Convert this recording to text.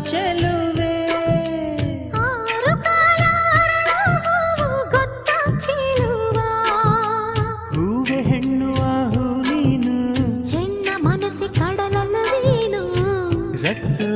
ಚೆಲುವೆ ಆರು ಕಾಲ ಅರಳು ಗೊತ್ತ ಚೆಲುವ ಹೂವೆ ಹೆಣ್ಣುವ ಹೂ ನೀನು ಹೆಣ್ಣ ಮನಸ್ಸಿ ಕಡಲಲ್ಲವೇನು ರತ್ತು